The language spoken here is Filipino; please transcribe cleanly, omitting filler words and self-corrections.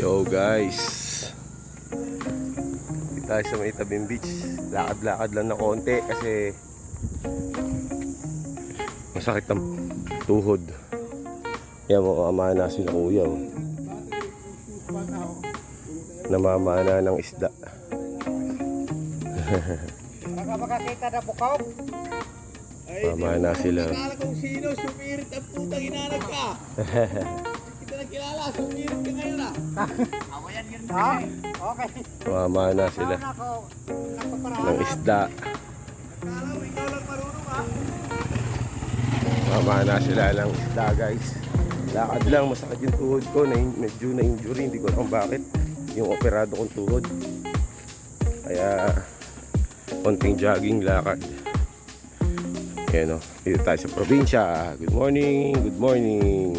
Yo guys, dito tayo sa may tabing beach. Lakad-lakad lang na konti kasi masakit ang tuhod. Yan mo, mamana sila kuya oh. Namamana ng isda. Makakita na bukaw. Mamana sila. Nakala kung sino, sumirit ang putang inanag ka. Kita na kilala, sumirit ka ngayon ah. Awayan yun. Ha? Okay. Mamana sila ng isda. Nakala mo, ikaw lang marunong ah. Mamana sila ng isda guys. Lakad lang, masakit yung tuhod ko. Medyo na-injury, hindi ko alam bakit. Yung operado kong tuhod. Kaya konting jogging, lakad. Ayan o, dito tayo sa probinsya. Good morning, good morning.